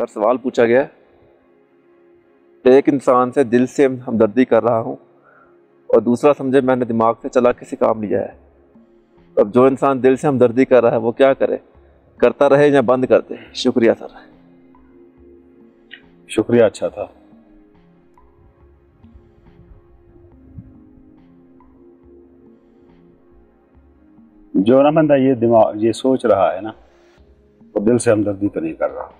Sir सवाल पूछा गया, एक इंसान से दिल से हमदर्दी कर रहा हूँ और दूसरा समझे मैंने दिमाग से चला किसी काम लिया है। अब जो इंसान दिल से हमदर्दी कर रहा है वो क्या करे, करता रहे या बंद कर दे? शुक्रिया सर। शुक्रिया, अच्छा था। जो ना बंदा ये सोच रहा है ना, वो दिल से हमदर्दी तो नहीं कर रहा।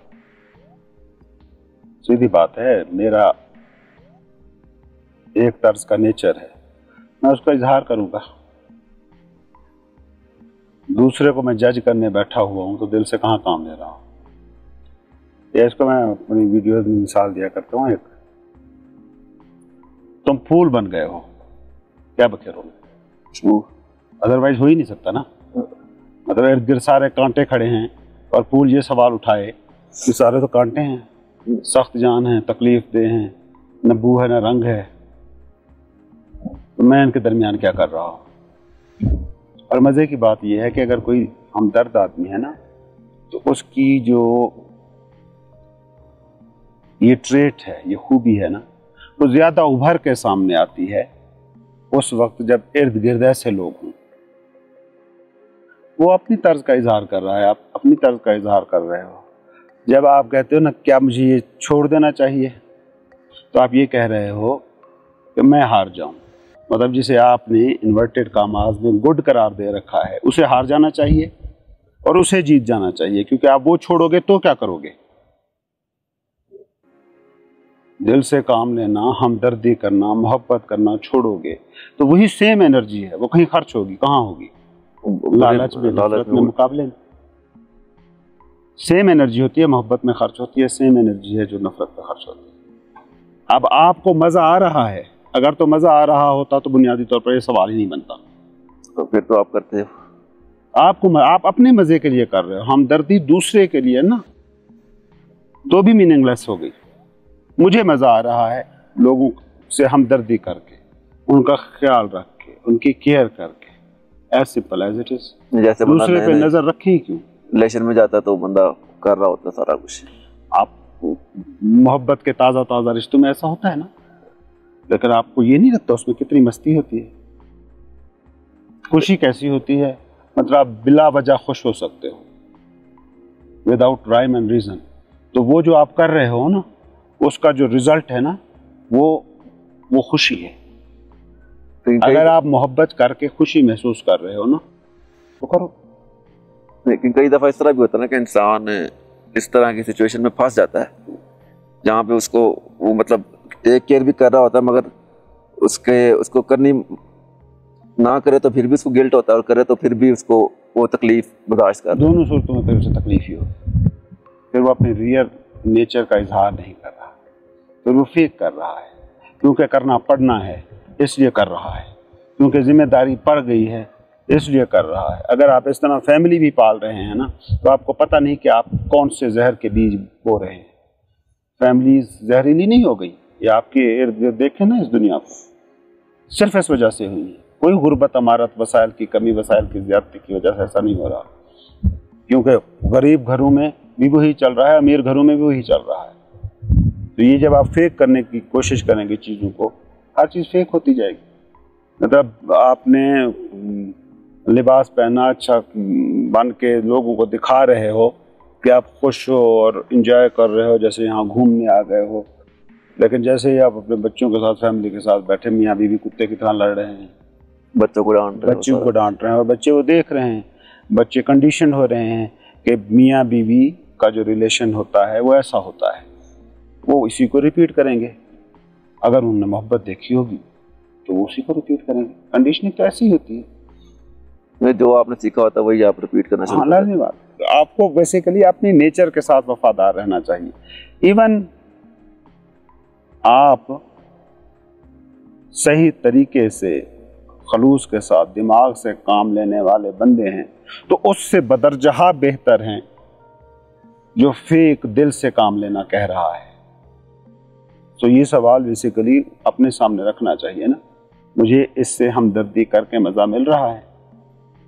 सीधी बात है, मेरा एक तर्ज का नेचर है, मैं उसका इजहार करूंगा। दूसरे को मैं जज करने बैठा हुआ हूं तो दिल से कहां काम ले रहा हूं। ये इसको मैं अपनी वीडियो में मिसाल दिया करता हूं। एक तुम फूल बन गए हो, क्या बखेरोगे? अदरवाइज हो ही नहीं सकता ना। मतलब इर्द गिर्द सारे कांटे खड़े हैं और फूल ये सवाल उठाए कि सारे तो कांटे हैं, सख्त जान है, तकलीफ दे हैं, न बू है न रंग है, तो मैं इनके दरमियान क्या कर रहा हूँ। और मज़े की बात यह है कि अगर कोई हमदर्द आदमी है ना, तो उसकी जो ये ट्रेट है, ये खूबी है ना, वो ज़्यादा उभर के सामने आती है उस वक्त जब इर्द गिर्द ऐसे लोग हों। वो अपनी तर्ज का इजहार कर रहा है, आप अपनी तर्ज का इजहार कर रहे हो। जब आप कहते हो ना क्या मुझे ये छोड़ देना चाहिए, तो आप ये कह रहे हो कि मैं हार जाऊं। मतलब जिसे आपने इन्वर्टेड कामाज में गुड करार दे रखा है, उसे हार जाना चाहिए और उसे जीत जाना चाहिए, क्योंकि आप वो छोड़ोगे तो क्या करोगे? दिल से काम लेना, हमदर्दी करना, मोहब्बत करना छोड़ोगे तो वही सेम एनर्जी है, वो कहीं खर्च होगी, कहाँ होगी? लालच में, नफरत में, मुकाबले में। सेम एनर्जी होती है, मोहब्बत में खर्च होती है, सेम एनर्जी है जो नफरत में खर्च होती है। अब आपको मजा आ रहा है, अगर तो मजा आ रहा होता तो बुनियादी तौर पर यह सवाल ही नहीं बनता। तो फिर तो आप करते हो, आप अपने मजे के लिए कर रहे हो। हमदर्दी दूसरे के लिए ना, तो भी मीनिंगलेस हो गई। मुझे मजा आ रहा है लोगों से हमदर्दी करके, उनका ख्याल रख के, उनकी केयर करके, as simple as it is. जैसे दूसरे पे नजर रखें क्यों? रिलेशन में जाता तो बंदा कर रहा होता सारा कुछ। आप मोहब्बत के ताज़ा ताज़ा रिश्तों में ऐसा होता है ना, लेकिन आपको ये नहीं लगता उसमें कितनी मस्ती होती है, खुशी कैसी होती है। मतलब आप बिला वजह खुश हो सकते हो, विदाउट राइम एंड रीजन। तो वो जो आप कर रहे हो ना, उसका जो रिजल्ट है ना, वो खुशी है। अगर आप मोहब्बत करके खुशी महसूस कर रहे हो ना, तो करो। लेकिन कई दफा इस तरह भी होता है ना कि इंसान इस तरह की सिचुएशन में फंस जाता है जहाँ पे उसको वो मतलब टेक केयर भी कर रहा होता है, मगर उसको करनी ना करे तो फिर भी उसको गिल्ट होता है, और करे तो फिर भी उसको वो तकलीफ बर्दाश्त कर। दोनों सूरतों में फिर उसे तकलीफ ही हो, फिर वो अपने रियल नेचर का इजहार नहीं कर रहा, फिर वो फेक कर रहा है। क्योंकि करना पड़ना है इसलिए कर रहा है, क्योंकि जिम्मेदारी पड़ गई है इसलिए कर रहा है। अगर आप इस तरह फैमिली भी पाल रहे हैं ना, तो आपको पता नहीं कि आप कौन से जहर के बीज बो रहे हैं। फैमिली जहरीली नहीं हो गई, ये आपके इर्द गिर्द देखें ना इस दुनिया को, सिर्फ इस वजह से हुई है। कोई गुर्बत, अमारत, वसाइल की कमी, वसाइल की ज्यादती की वजह से ऐसा नहीं हो रहा, क्योंकि गरीब घरों में भी वही चल रहा है, अमीर घरों में भी वही चल रहा है। तो ये जब आप फेक करने की कोशिश करेंगे चीज़ों को, हर चीज़ फेक होती जाएगी। मतलब आपने लिबास पहना, अच्छा बन के लोगों को दिखा रहे हो कि आप खुश हो और इंजॉय कर रहे हो, जैसे यहाँ घूमने आ गए हो, लेकिन जैसे ही आप अपने बच्चों के साथ, फैमिली के साथ बैठे, मियाँ बीवी कुत्ते की तरह लड़ रहे हैं, बच्चों को डांट रहे हैं, और बच्चे वो देख रहे हैं, बच्चे कंडीशन हो रहे हैं कि मियाँ बीवी का जो रिलेशन होता है वो ऐसा होता है, वो इसी को रिपीट करेंगे। अगर उन्होंने मोहब्बत देखी होगी तो वो उसी को रिपीट करेंगे। कंडीशनिंग तो ऐसी होती है, जो आपने सीखा होता है वही आप रिपीट करना शुरू। हाँ, लाज़मी बात। आपको बेसिकली अपनी नेचर के साथ वफादार रहना चाहिए। इवन आप सही तरीके से, खलूस के साथ, दिमाग से काम लेने वाले बंदे हैं, तो उससे बदरजहा बेहतर हैं जो फेक दिल से काम लेना कह रहा है। तो ये सवाल बेसिकली अपने सामने रखना चाहिए ना, मुझे इससे हमदर्दी करके मज़ा मिल रहा है?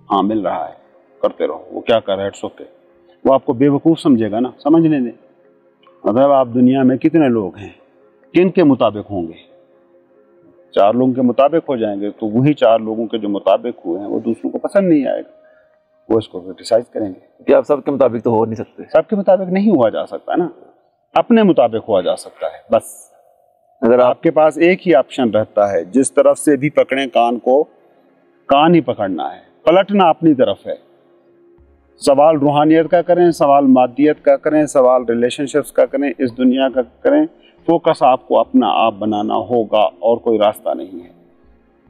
हाँ मिल रहा है, करते रहो। वो क्या कर रहा है, इट्स ओके। वो आपको बेवकूफ़ समझेगा ना, समझने दें। मतलब आप दुनिया में कितने लोग हैं, किन के मुताबिक होंगे? 4 लोगों के मुताबिक हो जाएंगे तो वही 4 लोगों के जो मुताबिक हुए हैं वो दूसरों को पसंद नहीं आएगा, वो इसको क्रिटिसाइज करेंगे। कि आप सबके मुताबिक तो हो नहीं सकते। सबके मुताबिक नहीं हुआ जा सकता ना, अपने मुताबिक हुआ जा सकता है बस। अगर आपके पास एक ही ऑप्शन रहता है, जिस तरफ से भी पकड़ें कान को, कान ही पकड़ना है, पलटना अपनी तरफ है। सवाल रूहानियत का करें, सवाल मादियत का करें, सवाल रिलेशनशिप्स का करें, इस दुनिया का करें, फोकस आपको अपना आप बनाना होगा और कोई रास्ता नहीं है।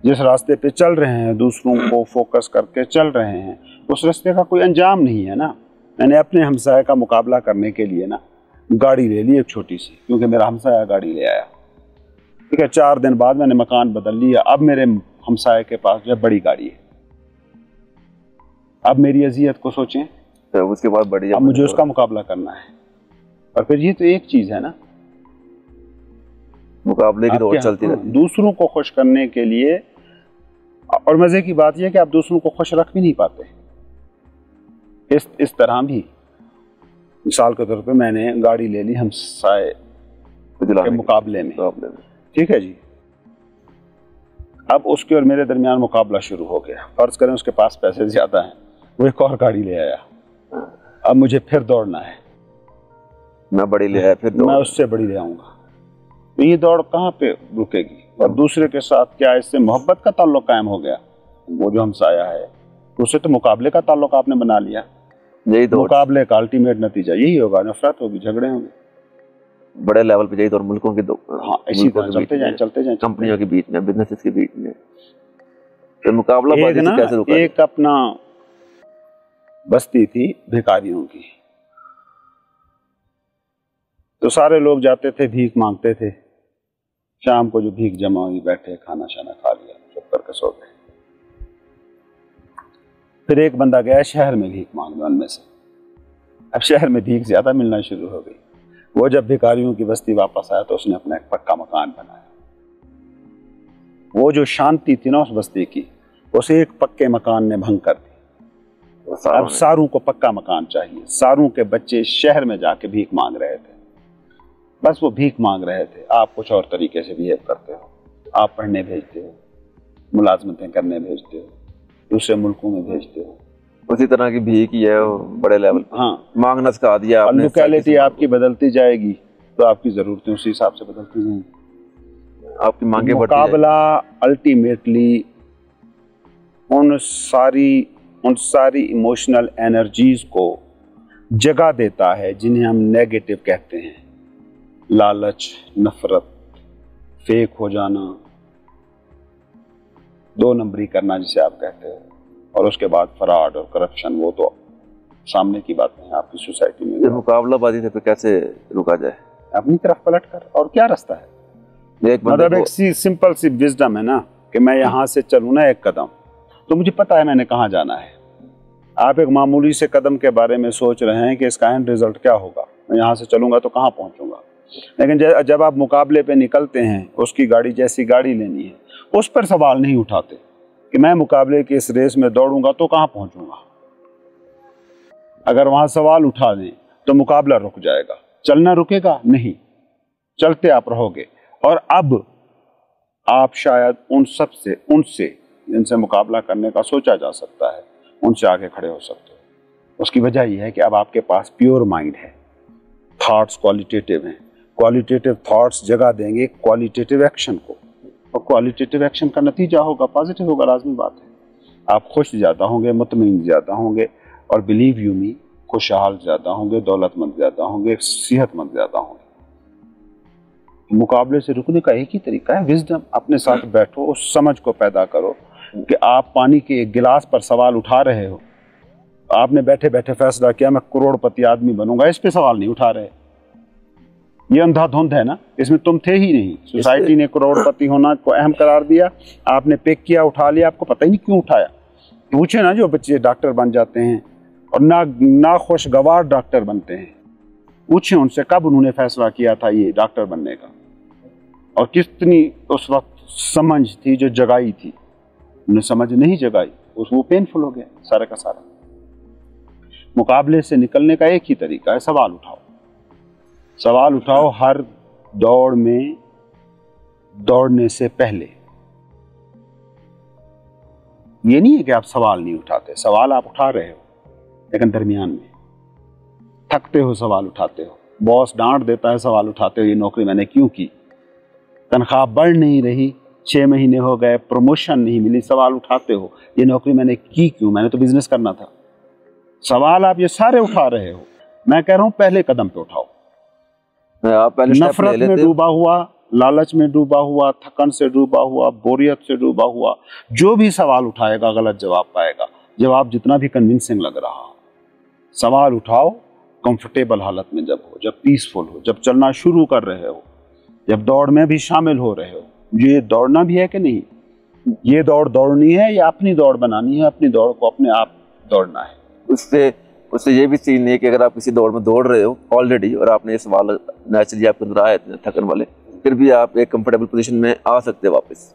जिस रास्ते पे चल रहे हैं, दूसरों को फोकस करके चल रहे हैं, उस रास्ते का कोई अंजाम नहीं है ना। मैंने अपने हमसाये का मुकाबला करने के लिए ना गाड़ी ले ली एक छोटी सी, क्योंकि मेरा हमसाया गाड़ी ले आया, ठीक है। 4 दिन बाद मैंने मकान बदल लिया, अब मेरे हमसाये के पास जो बड़ी गाड़ी है। अब मेरी अजियत को सोचें, तो उसके बाद बड़ी, अब मुझे उसका मुकाबला करना है। और फिर ये तो एक चीज है ना, मुकाबले की दौड़ चलती रहती है दूसरों को खुश करने के लिए। और मजे की बात यह कि आप दूसरों को खुश रख भी नहीं पाते। इस तरह भी मिसाल के तौर पे मैंने गाड़ी ले ली हमसाये के मुकाबले में, ठीक है जी। अब उसके और मेरे दरमियान मुकाबला शुरू हो गया। फर्ज करें उसके पास पैसे ज्यादा हैं, वो एक और गाड़ी ले आया, अब मुझे फिर दौड़ना है। मैं बड़ी ले आया, फिर मैं उससे बड़ी ले आऊंगा, तो ये दौड़ कहाँ पे रुकेगी? और दूसरे के साथ क्या इससे मोहब्बत का ताल्लुक कायम हो गया? वो जो हमसाया है उससे तो मुकाबले का ताल्लुक आपने बना लिया। यही तो मुकाबले का अल्टीमेट नतीजा यही होगा, नफरत होगी, झगड़े होंगे बड़े लेवल पे। यही तो मुल्कों के हाँ, इसी तरह चलते जाएं कंपनियों के बीच में, बिजनेसेस के बीच में। तो मुकाबला कैसे रुका? एक अपना बस्ती थी भिखारियों की, तो सारे लोग जाते थे, भीख मांगते थे। शाम को जो भीख जमा हुई, बैठे, खाना शाना खा लिया, चुप करके सो गए। फिर एक बंदा गया शहर में भीख मांगने उनमें से। अब शहर में भीख ज्यादा मिलना शुरू हो गई। वो जब भिखारियों की बस्ती वापस आया तो उसने अपना एक पक्का मकान बनाया। वो जो शांति थी ना उस बस्ती की, उसे एक पक्के मकान ने भंग कर दी। अब सारों को पक्का मकान चाहिए। सारों के बच्चे शहर में जाके भीख मांग रहे थे, बस वो भीख मांग रहे थे। आप कुछ और तरीके से बिहेव करते हो, आप पढ़ने भेजते हो, मुलाजमतें करने भेजते हो, दूसरे मुल्कों में भेजते हो, उसी तरह की भीख ही है बड़े लेवल पे। हाँ, मांगना सिखा दिया आपने। लोकेलिटी आपकी बदलती जाएगी तो आपकी जरूरतें उसी हिसाब से बदलती जाएंगी, आपकी मांगे बढ़ती जाएंगी। मुकाबला अल्टीमेटली उन सारी इमोशनल एनर्जीज को जगा देता है जिन्हें हम नेगेटिव कहते हैं। लालच, नफरत, फेक हो जाना, 2 नंबरी करना जिसे आप कहते हो, और उसके बाद फ्रॉड और करप्शन, वो तो सामने की बात नहीं है आपकी सोसाइटी में। मुकाबलाबाजी से तो कैसे रुका जाए? अपनी तरफ पलट कर, और क्या रास्ता है? मतलब एक सिंपल सी विजडम है ना कि मैं यहाँ से चलूँ ना एक कदम, तो मुझे पता है मैंने कहाँ जाना है। आप एक मामूली से कदम के बारे में सोच रहे हैं कि इसका एंड रिजल्ट क्या होगा, मैं यहाँ से चलूंगा तो कहाँ पहुँचूंगा। लेकिन जब आप मुकाबले पे निकलते हैं, उसकी गाड़ी जैसी गाड़ी लेनी है, उस पर सवाल नहीं उठाते कि मैं मुकाबले की इस रेस में दौड़ूंगा तो कहाँ पहुंचूंगा। अगर वहां सवाल उठा दें तो मुकाबला रुक जाएगा। चलना रुकेगा नहीं, चलते आप रहोगे। और अब आप शायद उनसे जिनसे मुकाबला करने का सोचा जा सकता है, उनसे आगे खड़े हो सकते हो। उसकी वजह यह है कि अब आपके पास प्योर माइंड है, थॉट्स क्वालिटेटिव हैं। क्वालिटेटिव थॉट्स जगह देंगे क्वालिटेटिव एक्शन को, और क्वालिटेटिव एक्शन का नतीजा होगा पॉजिटिव होगा, लाजमी बात है। आप खुश ज़्यादा होंगे, मुतमईन ज़्यादा होंगे, और बिलीव यू मी, खुशहाल ज़्यादा होंगे, दौलतमंद ज़्यादा होंगे, सेहतमंद ज़्यादा होंगे। मुकाबले से रुकने का एक ही तरीका है विजडम। अपने साथ बैठो, उस समझ को पैदा करो कि आप पानी के एक गिलास पर सवाल उठा रहे हो। आपने बैठे बैठे फैसला किया मैं करोड़पति आदमी बनूंगा, इस पे सवाल नहीं उठा रहे। ये अंधाधुंध है ना, इसमें तुम थे ही नहीं। सोसाइटी ने करोड़पति होना को अहम करार दिया, आपने पिक किया, उठा लिया, आपको पता ही नहीं क्यों उठाया। पूछे ना जो बच्चे डॉक्टर बन जाते हैं और ना खुशगवार डॉक्टर बनते हैं, पूछे उनसे कब उन्होंने फैसला किया था ये डॉक्टर बनने का, और कितनी उस वक्त समझ थी जो जगाई थी। उन्हें समझ नहीं जगाई, वो पेनफुल हो गया सारा का सारा। मुकाबले से निकलने का एक ही तरीका है, सवाल उठाओ। सवाल उठाओ हर दौड़ में, दौड़ने से पहले। ये नहीं है कि आप सवाल नहीं उठाते, सवाल आप उठा रहे हो, लेकिन दरमियान में थकते हो, सवाल उठाते हो, बॉस डांट देता है, सवाल उठाते हो, ये नौकरी मैंने क्यों की, तनख्वाह बढ़ नहीं रही, 6 महीने हो गए, प्रमोशन नहीं मिली, सवाल उठाते हो, ये नौकरी मैंने की क्यों, मैंने तो बिजनेस करना था। सवाल आप ये सारे उठा रहे हो। मैं कह रहा हूं पहले कदम पे उठाओ। आप पहले नफरत में डूबा हुआ, लालच में डूबा हुआ, थकन से डूबा हुआ, बोरियत से डूबा हुआ, जो भी सवाल उठाएगा गलत जवाब पाएगा, जवाब जितना भी कन्विंसिंग लग रहा हो। सवाल उठाओ कंफर्टेबल हालत में जब हो, जब पीसफुल हो, जब चलना शुरू कर रहे हो, जब दौड़ में भी शामिल हो रहे हो। ये दौड़ना भी है कि नहीं, ये दौड़ दौड़नी है या अपनी दौड़ बनानी है, अपनी दौड़ को अपने आप दौड़ना है। उससे ये भी सीन है कि अगर आप किसी दौड़ में दौड़ रहे हो ऑलरेडी और आपने ये सवाल नेचुरली आपके अंदर आए थकन वाले, फिर भी आप एक कंफर्टेबल पोजीशन में आ सकते हो वापस,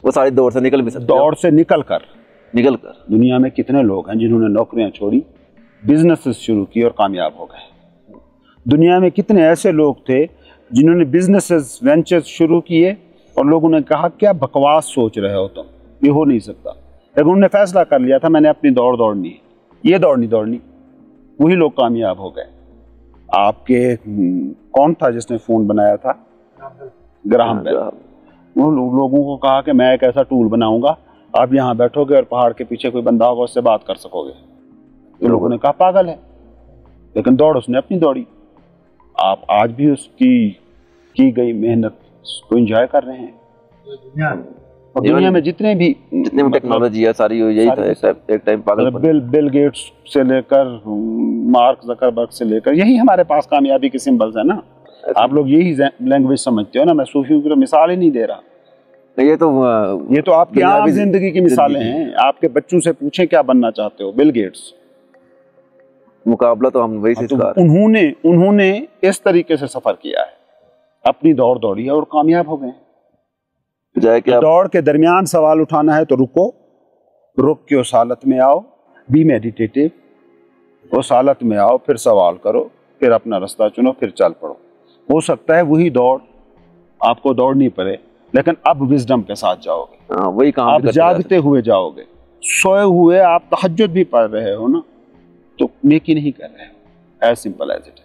वो सारी दौड़ से निकल भी सकते हो। दौड़ से निकल कर दुनिया में कितने लोग हैं जिन्होंने नौकरियां छोड़ी, बिजनेस शुरू की और कामयाब हो गए। दुनिया में कितने ऐसे लोग थे जिन्होंने बिजनेसेस वेंचर्स शुरू किए और लोगों ने कहा क्या बकवास सोच रहे हो तुम, ये हो नहीं सकता, लेकिन उन्होंने फैसला कर लिया था मैंने अपनी दौड़ दौड़नी है, ये दौड़नी, वही लोग कामयाब हो गए। आपके कौन था जिसने फोन बनाया था, ग्राहम बेल। वो लोगों को कहा कि मैं एक ऐसा टूल बनाऊंगा, आप यहाँ बैठोगे और पहाड़ के पीछे कोई बंदा होगा, उससे बात कर सकोगे। तो लोगों ने कहा पागल है, लेकिन दौड़ उसने अपनी दौड़ी। आप आज भी उसकी की गई मेहनत को एंजॉय कर रहे हैं। और दुनिया में जितने भी टेक्नोलॉजी है सारी यही था एक टाइम पागल। बिल गेट्स से लेकर मार्क जकरबर्ग से लेकर, यही हमारे पास कामयाबी के सिंबल्स है ना। आप लोग यही लैंग्वेज समझते हो ना। मैं सूफियों की तो मिसाल ही नहीं दे रहा, ये तो आपकी आम जिंदगी की मिसालें हैं। आपके बच्चों से पूछें क्या बनना चाहते हो, बिल गेट्स, मुकाबला तो हम वही से उन्होंने इस तरीके से सफर किया है, अपनी दौड़ दौड़ी है और कामयाब हो गए। दौड़ के दरमियान सवाल उठाना है तो रुक के उस हालत में आओ, बी मेडिटेटिव, उस हालत में आओ, फिर सवाल करो, फिर अपना रास्ता चुनो, फिर चल पड़ो। हो सकता है वही दौड़ आपको दौड़नी पड़े, लेकिन अब विजडम के साथ जाओगे। वही काम आप जागते हुए जाओगे, सोए हुए आप तहज्जुद भी पढ़ रहे हो ना, तो नेकी नहीं कर रहे हो। As simple as it.